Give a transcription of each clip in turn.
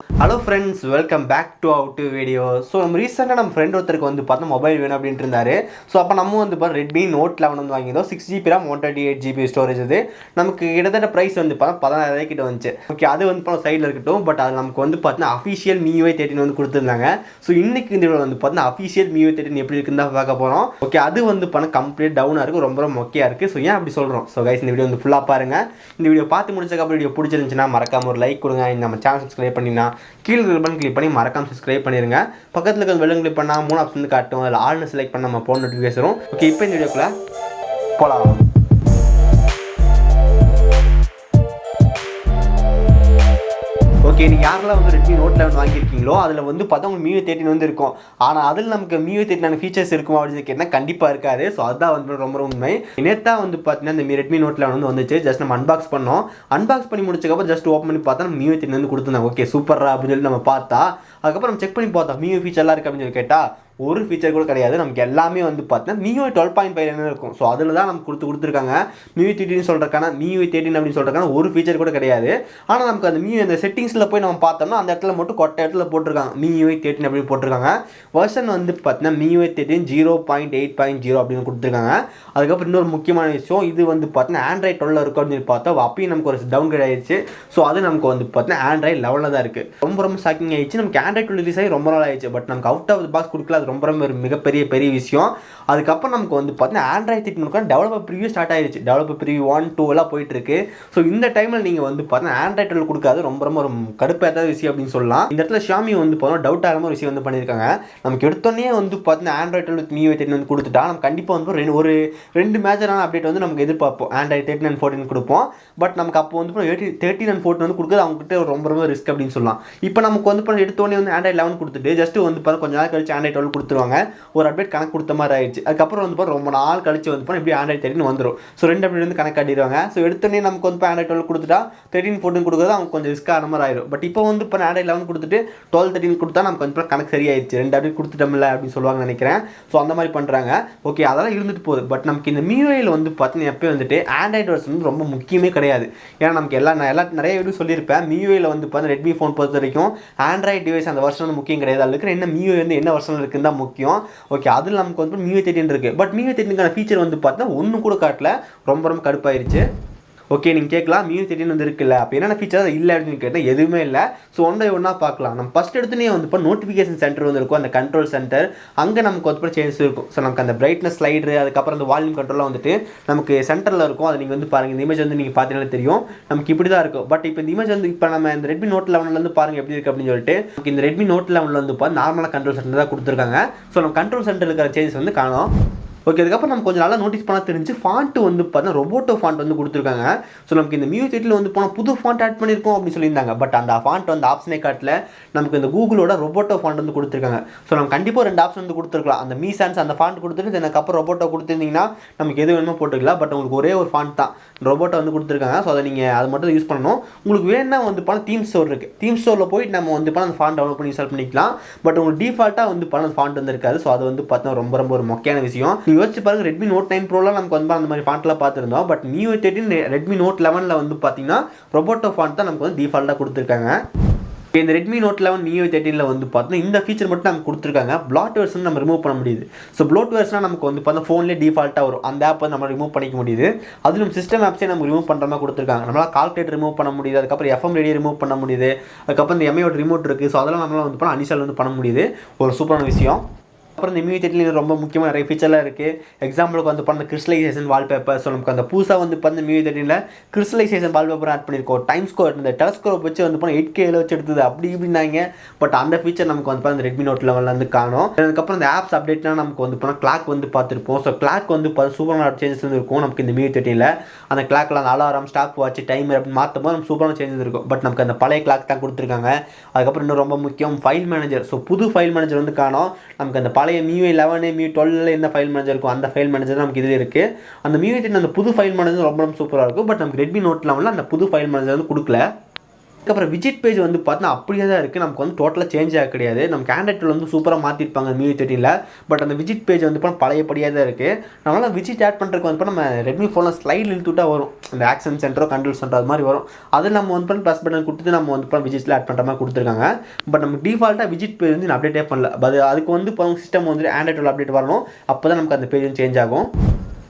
Hello friends, welcome back to our video. So நம்ம ரீசெண்டாக நம்ம ஃப்ரெண்ட் ஒருத்தருக்கு வந்து பார்த்தா மொபைல் வேணும் அப்படின்ட்டு இருந்தாரு. ஸோ அப்போ நம்ம வந்து பார்த்தா ரெட்மி நோட் 11 வந்து வாங்கியிருந்தோம். 6GB RAM 128GB storage. இது நமக்கு கிட்டத்தட்ட ப்ரைஸ் வந்து பார்த்தா 14,000 கிட்ட வந்துச்சு. ஓகே, அது வந்து பார்த்தா சைடில் இருக்கட்டும். பட் அது நமக்கு வந்து பார்த்தீங்கன்னா அஃபிஷியல் Miui 13 வந்து கொடுத்துருந்தாங்க. ஸோ இன்னைக்கு இந்த வீடியோ வந்து பார்த்தீங்கன்னா அஃபிஷியல் Miui 13 எப்படி இருக்குன்னு தான் பார்க்க போகிறோம். ஓகே, அது வந்து பார்த்தா கம்ப்ளீட் டவுனாக இருக்குது, ரொம்ப ரொம்ப மொக்கையாக இருக்குது. ஸோ ஏன் அப்படி சொல்கிறோம்? ஸோ கைஸ், இந்த வீடியோ வந்து ஃபுல்லாக பாருங்கள். இந்த வீடியோ பார்த்து முடிச்சதுக்கப்புறம் வீடியோ பிடிச்சிருந்துச்சுன்னா மறக்காம ஒரு லைக் கொடுங்க. நம்ம சேனல் சப்ஸ்கிரைப் பண்ணினா கீழே ரிப்பன் கிளிக் பண்ணி மறக்காம சப்ஸ்கிரைப் பண்ணிருங்க. பக்கத்தில் இருக்கிற பெல் கிளிக் பண்ணால் 3 ஆப்ஷன் வந்து காட்டும். அதில் ஆல்னு செலக்ட் பண்ண நம்ம போன் நோட்டிஃபிகேஷன் வரும். ஓகே, இப்போ இந்த வீடியோக்குள்ள போகலாம். ஓகே, நீங்கள் யாரெல்லாம் வந்து ரெட்மி நோட் 11 வாங்கியிருக்கீங்களோ அதில் வந்து பார்த்தா உங்களுக்கு Miui 13 வந்து இருக்கும். ஆனால் அதில் நமக்கு Miui 13 ஃபீச்சர்ஸ் இருக்குமா அப்படின்னு கேட்டால் கண்டிப்பாக இருக்காது. ஸோ அதுதான் வந்து ரொம்ப உண்மை. நேற்றா வந்து பார்த்தீங்கன்னா இந்த ரெட்மி நோட் 11 வந்து வந்துச்சு. ஜஸ்ட் நம்ம அன்பாக்ஸ் பண்ணோம். அன்பாக்ஸ் பண்ணி முடிச்சதுக்கப்புறம் ஜஸ்ட் ஓப்பன் பண்ணி பார்த்தா Miui 13 வந்து கொடுத்துருந்தாங்க. ஓகே, சூப்பரா அப்படின்னு சொல்லி நம்ம பார்த்தா அதுக்கப்புறம் நம்ம செக் பண்ணி பார்த்தோம் Miui ஃபீச்சர்லாம் இருக்குது அப்படின்னு சொல்லி கேட்டால் ஒரு ஃபீச்சர் கூட கிடையாது. நமக்கு எல்லாமே வந்து பார்த்தீங்கன்னா Miui 12.5 இருக்கும். ஸோ அதில் தான் நமக்கு கொடுத்துருக்காங்க. Miui 13 சொல்கிறக்கான Miui 13 அப்படின்னு சொல்கிறக்கான ஒரு ஃபீச்சர் கூட கிடையாது. ஆனால் நமக்கு அந்த Miui அந்த செட்டிங்ஸில் போய் நம்ம பார்த்தோம்னா அந்த இடத்துல மட்டும் கொட்ட இடத்துல போட்டிருக்காங்க Miui 13 அப்படின்னு போட்டிருக்காங்க. வெர்ஷன் வந்து பார்த்தீங்கன்னா Miui 13 0.8.0 அப்படின்னு கொடுத்துருக்காங்க. அதுக்கப்புறம் இன்னொரு முக்கியமான விஷயம், இது வந்து பார்த்தீங்கன்னா ஆண்ட்ராய்ட் 12 இருக்கும் அப்படின்னு பார்த்தோம். அப்பயும் நமக்கு ஒரு டவுன் கிரேட் ஆயிடுச்சு. ஸோ அது நமக்கு வந்து பார்த்தீங்கன்னா ஆண்ட்ராய்ட் 11 தான் இருக்குது. ரொம்ப ரொம்ப ஷாக்கிங் ஆயிடுச்சு. நமக்கு ஆண்ட்ராய்ட் 12 ரிலீஸ் ஆகி ரொம்ப நாள் ஆயிடுச்சு. பட் நமக்கு அவுட் ஆஃப் த பாக்ஸ் கொடுக்கல. ரொம்ப ரொம்ப ஒரு மிகப்பெரிய விஷயம். அதுக்கப்புறம் நமக்கு வந்து பார்த்தீங்கன்னா ஆண்ட்ராய்ட் 13 டெவலப்பர் ப்ரிவியூ ஸ்டார்ட் ஆயிடுச்சு. டெவலப்பர் ப்ரிவியூ 1, 2 எல்லாம் போயிட்டு இருக்கு. ஸோ இந்த டைமில் நீங்கள் வந்து பார்த்தீங்கன்னா ஆண்ட்ராய்ட் 12 கொடுக்காது ரொம்ப ரொம்ப ஒரு கடுப்பேற்ற விஷயம் அப்படின்னு சொல்லலாம். இந்த இடத்துல Xiaomi வந்து பார்த்தோம்னா டவுட் ஆகாம ஒரு விஷயம் வந்து பண்ணியிருக்காங்க. நமக்கு எடுத்தோடனே வந்து பார்த்தீங்கன்னா ஆண்ட்ராய்ட் 12 Miui 13 வந்து கொடுத்துட்டா நம்ம கண்டிப்பாக வந்து ஒரு 2 மேஜரான அப்டேட் வந்து நமக்கு எதிர்பார்ப்போம். ஆண்ட்ராய்ட் 13 and 14 கொடுப்போம். பட் நமக்கு அப்போ வந்து 13 and 14 வந்து கொடுக்குறது அவங்ககிட்ட ரொம்ப ரிஸ்க் அப்படின்னு சொல்லலாம். இப்போ நமக்கு வந்து எடுத்தோடனே வந்து ஆண்ட்ராய்ட் 11 கொடுத்துட்டு ஜஸ்ட் வந்து கொஞ்ச நாள் கழிச்சு ஆண்ட்ராய்ட் 12 கொடுத்துருவாங்க. ஒரு அப்டேட் கணக்கு கொடுத்த மாதிரி ஆயிடுச்சு. அதுக்கப்புறம் வந்து ரொம்ப நாள் கழிச்சு வந்து இப்படி ஆண்ட்ராய்ட் 13 வந்துடும். ஸோ 2 அப்டேட் வந்து கணக்கு காட்டிடுவாங்க. ஸோ எடுத்தோடனே நமக்கு வந்து ஆண்ட்ராய்ட் 12 கொடுத்துட்டா 13 14 கொடுக்குறது அவங்க கொஞ்சம் ரிஸ்க் ஆன மாதிரி ஆயிடும். பட் இப்போ வந்து ஆண்ட்ராய்ட் 11 கொடுத்துட்டு 12 13 கொடுத்தா நமக்கு கொஞ்சம் கணக்கு சரியாயிடுச்சு. 2 அப்டேட் கொடுத்துட்டோம்ல அப்படின்னு சொல்லுவாங்க நினைக்கிறேன். ஸோ அந்த மாதிரி பண்ணுறாங்க. ஓகே, அதெல்லாம் இருந்துட்டு போகுது. பட் நமக்கு இந்த Miuiயில் வந்து பார்த்தீங்கன்னா எப்போ வந்துட்டு ஆண்ட்ராய்ட் வெர்ஷன் வந்து ரொம்ப முக்கியமே கிடையாது. ஏன்னா நமக்கு எல்லாம் நிறைய வீடியோ சொல்லியிருப்பேன். Miuiயில் வந்து பார்த்தீங்கன்னா ரெட்மி ஃபோன் பொறுத்த வரைக்கும் ஆண்ட்ராய்ட் டிவைஸ் அந்த வெர்ஷன் வந்து முக்கியம் கிடையாது. அதுக்கு என்ன Miui வந்து என்ன வெர்ஷன் இருக்குன்னு தான் முக்கியம். ஓகே, அதில் நமக்கு வந்து Miui 13 இருக்குது. பட் Miui 13க்கான ஃபீச்சர் வந்து பார்த்தீங்கன்னா ஒன்று கூட காட்டல. ரொம்ப கடுப்பாயிருச்சு. ஓகே, நீங்கள் கேட்கலாம் Miui 13 வந்து இருக்குல்ல, அப்போ என்னென்ன ஃபீச்சர் இல்லை அப்படின்னு கேட்டால் எதுவுமே இல்லை. ஸோ ஒன்றா பார்க்கலாம். நம்ம ஃபஸ்ட் எடுத்துனே வந்து இப்போ நோட்டிஃபிகேஷன் சென்டர் வந்து இருக்கும், அந்த கண்ட்ரோல் சென்டர். அங்கே நமக்கு வந்து சேஞ்சஸ் இருக்கும். ஸோ நமக்கு அந்த பிரைட்னஸ் ஸ்லைடரு, அதுக்கப்புறம் அந்த வால்யூம் கண்ட்ரோலாம் வந்துட்டு நமக்கு சென்டரில் இருக்கும். அதை நீங்கள் வந்து பாருங்கள். இந்த இமேஜ் வந்து நீங்கள் பார்த்தீங்கன்னா தெரியும் நமக்கு இப்படி தான் இருக்கும். பட் இப்போ இந்த இமேஜ் வந்து இப்போ நம்ம இந்த ரெட்மி நோட் 11 பாருங்கள் எப்படி இருக்குது அப்படின்னு சொல்லிட்டு. இந்த ரெட்மி நோட் 11 வந்து பார்த்து நார்மலாக கண்ட்ரோல் சென்டர் தான் கொடுத்துருக்காங்க. ஸோ நம்ம கண்ட்ரோல் சென்டர் இருக்கிற சேஞ்சஸ் வந்து காணும். ஓகே, அதுக்கப்புறம் நம்ம கொஞ்சம் நல்லா நோட்டீஸ் பண்ண தெரிஞ்சு ஃபாண்ட்டு வந்து பார்த்தீங்கன்னா ரொபோட்டோ ஃபாண்ட் வந்து கொடுத்துருக்காங்க. ஸோ நமக்கு இந்த Miui 13 வந்து போனால் புது ஃபாண்ட் ஆட் பண்ணியிருக்கோம் அப்படின்னு சொல்லியிருந்தாங்க. பட் அந்த ஃபாண்ட் வந்து ஆப்ஷனே காட்டல. நமக்கு இந்த கூகுளோட ரொபோட்டோ ஃபாண்ட் வந்து கொடுத்துருக்காங்க. ஸோ நம்ம கண்டிப்பாக 2 ஆப்ஷன் வந்து கொடுத்துருக்கலாம். அந்த மீ சான்ஸ் அந்த ஃபாண்ட் கொடுத்துட்டு எனக்கப்புறம் ரொபோட்டோ கொடுத்துருந்தீங்கன்னா நமக்கு எது வேணுமோ போட்டுக்கலாம். பட் உங்களுக்கு ஒரே ஒரு ஃபாண்ட் தான் ரொபோட்டோ வந்து கொடுத்துருக்காங்க. ஸோ அதை நீங்கள் அதை மட்டும் யூஸ் பண்ணணும். உங்களுக்கு வேணும்னா வந்து பண்ண தீம் ஸ்டோர் இருக்குது. தீம் ஸ்டோரில் போயிட்டு நம்ம வந்து பண்ண அந்த ஃபாண்ட் டவுன்லோட் பண்ணி இன்ஸ்டால் பண்ணிக்கலாம். பட் உங்களுக்கு டிஃபால்ட்டாக வந்து பண்ண அந்த ஃபாண்ட் வந்து இருக்காது. ஸோ அது வந்து பார்த்தா ரொம்ப ஒரு மொக்கையான விஷயம். நீங்கள் யோசிச்சு பாருங்கள், ரெட்மி நோட் 9 ப்ரோலாம் நமக்கு வந்து அந்த மாதிரி ஃபாண்ட்லாம் பார்த்துருந்தோம். பட் Miui 13 ரெட்மி நோட் 11 வந்து பார்த்தீங்கன்னா ரொபோட்டோ ஃபாண்ட் தான் நமக்கு வந்து டிஃபால்ட்டாக கொடுத்துருக்காங்க. இந்த ரெட்மி நோட் 11 Miui 13 வந்து பார்த்தீங்கன்னா இந்த ஃபீச்சர் மட்டும் நமக்கு கொடுத்துருக்காங்க. ப்ளாட் வெர்ஷன் நம்ம ரிமூவ் பண்ண முடியுது. ஸோ ப்ளாட் வெர்ஷனாக நமக்கு வந்து பார்த்தா ஃபோன்லேயே டிஃபால்ட்டாக வரும். அந்த ஆப் வந்து நம்ம ரிமூவ் பண்ணிக்க முடியுது. அது நம்ம சிஸ்டம் ஆப்ஸே நம்ம ரிமூவ் பண்ணுற மாதிரி கொடுத்துருக்காங்க. நம்மளால் கால்குலேட்டர் ரிமூவ் பண்ண முடியுது. அதுக்கப்புறம் FM ரேடியோ ரிமூவ் பண்ண முடியுது. அதுக்கப்புறம் இந்த எம்ஐயோட ரிமோட் இருக்குது. ஸோ அதெல்லாம் நம்மளால் வந்து அன்இன்ஸ்டால் வந்து பண்ண முடியுது. ஒரு சூப்பரான விஷயம். அப்புறம் இந்த Miui 13 ரொம்ப முக்கியமாக நிறைய ஃபீச்சர்லாம் இருக்குது. எக்ஸாம்பிளுக்கு வந்து பண்ண கிறிஸ்டலைசேஷன் வால்பேப்பர். ஸோ நமக்கு அந்த புதுசாக வந்து பண்ண Miui 13 கிறிஸ்டலைசேஷன் வால்பேப்பர் ஆட் பண்ணியிருக்கோம். டைம் ஸ்கோர் இந்த டெலஸ்கோப் வச்சு வந்து பண்ண 8Kல வச்சு எடுத்தது அப்படி இப்படின்னாங்க. பட் அந்த ஃபீச்சர் நமக்கு வந்து அந்த ரெட்மி நோட் 11 வந்து காணும். அதுக்கப்புறம் இந்த ஆப்ஸ் அப்டேட்லாம் நமக்கு வந்து பண்ணால் கிளாக் வந்து பார்த்துருப்போம். ஸோ கிளாக் வந்து சூப்பரான சேஞ்சஸ் வந்து இருக்கும் நமக்கு இந்த Miui 13. அந்த கிளாக்ல அந்த அலாரம், ஸ்டாப் வாட்ச், டைமர் அப்படின்னு மாற்றும் போது நம்ம சூப்பரான சேஞ்சஸ் இருக்கும். பட் நமக்கு அந்த பழைய கிளாக் தான் கொடுத்துருக்காங்க. அதுக்கப்புறம் இன்னும் ரொம்ப முக்கியம் ஃபைல் மேனேஜர். ஸோ புது ஃபைல் மேனேஜர் வந்து காணும். நமக்கு அந்த பழைய Miui 11 Miui 12 என்ன ஃபைல் மேனேஜர் இருக்கும் அந்த ஃபைல் மேனேஜர் நமக்கு இதில் இருக்குது. அந்த Miui 13 அந்த புது ஃபைல் மேனேஜர் ரொம்ப சூப்பராக இருக்கும். பட் நமக்கு ரெட்மி நோட் 11 அந்த புது ஃபைல் மேனேஜர் வந்து கொடுக்கல. அதுக்கப்புறம் விஜிட் பேஜ் வந்து பார்த்தா அப்படியே தான் இருக்குது, நமக்கு வந்து டோட்டலாக சேஞ்ச் ஆக கிடையாது. நமக்கு ஆண்ட்ராய்டில் வந்து சூப்பராக மாற்றிருப்பாங்க MIUI 13ல். பட் அந்த விஜிட் பேஜ் வந்து இப்போ பழையபடியாக தான் இருக்குது. நம்மளால் விஜிட் ஆட் பண்ணுறதுக்கு வந்து நம்ம ரெட்மி ஃபோனில் ஸ்லைட் இழுத்துட்டா வரும், அந்த ஆக்ஷன் சென்டரோ கண்ட்ரோல் சென்டர் அது மாதிரி வரும். அதில் நம்ம வந்து ப்ளஸ் பட்டன் கொடுத்துட்டு நம்ம வந்து விஜிட்டில் ஆட் பண்ணுற மாதிரி கொடுத்துருக்காங்க. பட் நம்ம டிஃபால்ட்டாக விஜிட் பேஜ் வந்து நான் அப்டேட்டே பண்ணல. அதுக்கு வந்து இப்போ சிஸ்டம் வந்து ஆண்ட்ராய்டில் அப்டேட் வரணும், அப்போ தான் நமக்கு அந்த பேஜ் சேஞ்ச் ஆகும்.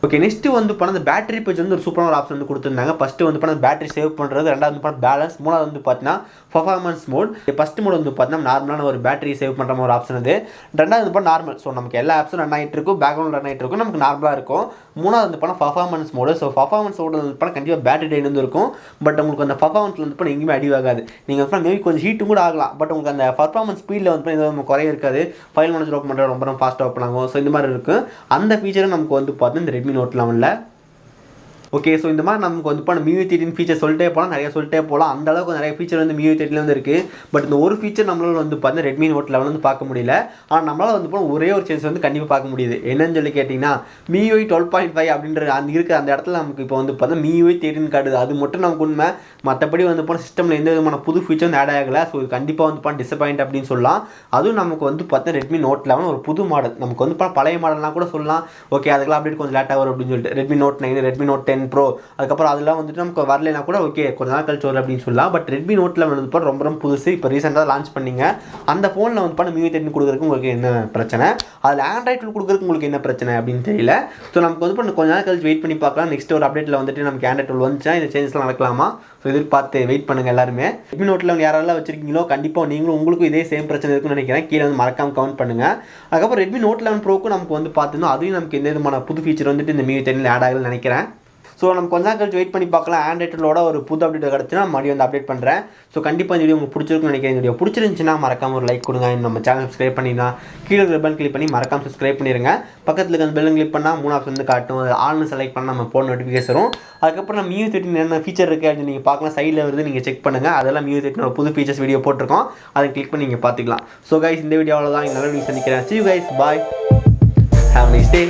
ஓகே, நெக்ஸ்ட்டு வந்து அந்த பேட்டரி பேஜ் வந்து ஒரு சூப்பரான ஒரு ஆப்ஷன் வந்து கொடுத்துருந்தாங்க. ஃபஸ்ட்டு வந்து அந்த பேட்டரி சேவ் பண்ணுறது, ரெண்டாவது வந்து பேலன்ஸ், மூணாவது வந்து பார்த்தீங்கன்னா பர்ஃபார்மன்ஸ் மோட். ஃபஸ்ட் மோட் வந்து பார்த்தீங்கன்னா நார்மலான ஒரு பேட்டரி சேவ் பண்ணுற ஒரு ஆப்ஷன் அது. ரெண்டாவது வந்து நார்மல், ஸோ நமக்கு எல்லா ஆப்ஸும் ரன் ஆகிட்டு இருக்கும், பேக்ரவுண்ட் ரன் ஆகிட்டு இருக்கும், நமக்கு நார்மலாக இருக்கும். மூணாவது வந்து performance mode. So performance mode வந்து கண்டிப்பாக பேட்டரி டைன் வந்து இருக்கும். பட் உங்களுக்கு அந்த பர்ஃபார்மன்ஸில் வந்து எங்கேயுமே அடி ஆகாது. நீங்கள் வந்து மேபி கொஞ்சம் ஹீட்டும் கூட ஆகலாம், பட் உங்களுக்கு அந்த பர்ஃபார்மன்ஸ் ஸ்பீடில் வந்து எதுவும் குறைய இருக்காது. ஃபைல் மேனேஜர் ஓப்பன் பண்ணுறது ரொம்ப ஃபாஸ்ட்டாக ஓப்பன் ஆகும். ஸோ இந்த மாதிரி இருக்கும். அந்த ஃபீச்சரும் நமக்கு வந்து பார்த்தீங்கன்னா இந்த ரெட்மி நோட் 11ல். ஓகே, ஸோ இந்த மாதிரி நமக்கு வந்து MIUI 13 ஃபீச்சர் சொல்லிட்டே போகலாம், நிறைய சொல்லிட்டே போகலாம். அந்த அளவுக்கு நிறைய ஃபீச்சர் வந்து MIUI 13 வந்து இருக்குது. பட் இந்த ஒரு ஃபீச்சர் நம்மளால் வந்து பார்த்தீங்கன்னா ரெட்மி நோட் 11 வந்து பார்க்க முடியல. ஆனால் நம்மளால் வந்து ஒரே ஒரு சேஞ்ச் வந்து கண்டிப்பாக பார்க்க முடியுது. என்னன்னு சொல்லி கேட்டிங்கன்னா MIUI 12.5 அப்படின்ற அந்த இருக்கிற அந்த இடத்துல நமக்கு இப்போ வந்து பார்த்தா MIUI 13 காட்டுது. அது மட்டும் நமக்கு உண்மை. மற்றபடி வந்து சிஸ்டமில் எந்த விதமான புது ஃபீச்சர் வந்து ஆட் ஆகலை. ஸோ இது கண்டிப்பாக வந்து டிசப்பாயிண்ட் அப்படின்னு சொல்லலாம். அதுவும் நமக்கு வந்து பார்த்தா ரெட்மி நோட் 11 ஒரு புது மாடல், நமக்கு வந்து பழைய மாடல்லாம் கூட சொல்லலாம். ஓகே, அதுக்கெல்லாம் அப்டேட் கொஞ்சம் லேட்டாக வரும் அப்படின்னு சொல்லிட்டு Redmi note 9, Redmi note 10 pro, அதுக்கப்புறம் அதெல்லாம் வந்துட்டு நமக்கு வரலைன்னா கூட ஓகே கொஞ்ச நாள் கழிச்சு வரும் அப்படின்னு சொல்லலாம். பட் ரெட்மி நோட் 11 வந்து ரொம்ப புதுசு, இப்போ ரீசெண்டாக லான்ச் பண்ணிங்க. அந்த ஃபோனில் வந்து MIUI 13 கொடுக்குறதுக்கு உங்களுக்கு என்ன பிரச்சனை, அதில் ஆண்ட்ராய்டு கொடுக்குறதுக்கு உங்களுக்கு என்ன பிரச்சனை அப்படின்னு தெரியல. ஸோ நமக்கு வந்து கொஞ்ச நாள் கழிச்சு வெயிட் பண்ணி பார்க்கலாம். நெக்ஸ்ட் ஒரு அப்டேட்டில் வந்துட்டு நமக்கு ஆண்ட்ராய்டு 12 வந்துச்சுன்னா இந்த சேஞ்சஸ்லாம் நடக்கலாமா? ஸோ எதிர்பார்த்து வெயிட் பண்ணுங்கள் எல்லாருமே. ரெட்மி நோட் 11 யாரெல்லாம் வச்சிருக்கீங்களோ கண்டிப்பாக நீங்களும் உங்களுக்கும் இதே சேம் பிரச்சனை இருக்குன்னு நினைக்கிறேன். கீழே வந்து மறக்காம கமெண்ட் பண்ணுங்கள். அதுக்கப்புறம் ரெட்மி நோட் 11 ப்ரோக்கும் நமக்கு வந்து பார்த்தோம்னா அதையும் நமக்கு எந்த விதமான புது ஃபீச்சர் வந்துட்டு இந்த MIUI 13 ஆட் ஆகலன்னு நினைக்கிறேன். ஸோ நம்ம கொஞ்ச நாள் கழிச்சு வெயிட் பண்ணி பார்க்கலாம். ஆண்ட்ராய்டோட ஒரு புது அப்டேட் கிடச்சுன்னா மறுபடியும் வந்து அப்டேட் பண்ணுறேன். ஸோ கண்டிப்பாக இந்த வீடியோ உங்களுக்கு பிடிச்சிருக்குன்னு நினைக்கிறேன். இந்த வீடியோ பிடிச்சிருந்துச்சுன்னா மறக்காம ஒரு லைக் கொடுங்க. நம்ம சேனல் சப்ஸ்கிரைப் பண்ணினா கீழே பெல் கிளிக் பண்ணி மறக்காம சப்ஸ்கிரைப் பண்ணிடுங்க. பக்கத்தில் இருக்க பெல் கிளிக் பண்ணால் 3 ஆப்ஷன் வந்து காட்டும். ஆல்னு செலக்ட் பண்ணால் நம்ம போன் நோட்டிஃபிகேஷன் வரும். அதுக்கப்புறம் நம்ம MIUI 13 என்ன ஃபீச்சர் இருக்குது அப்படின்னு நீங்கள் பார்க்கலாம். சைடில் வருது, நீங்கள் செக் பண்ணுங்கள். அதெல்லாம் MIUI 13 புது ஃபீச்சர்ஸ் வீடியோ போட்டிருக்கோம், அதை கிளிக் பண்ணி நீங்கள் பார்த்துக்கலாம். ஸோ கைஸ், இந்த வீடியோவில் தான் நல்ல வீடியோ சந்திக்கிறேன். See you guys, bye, have a nice day.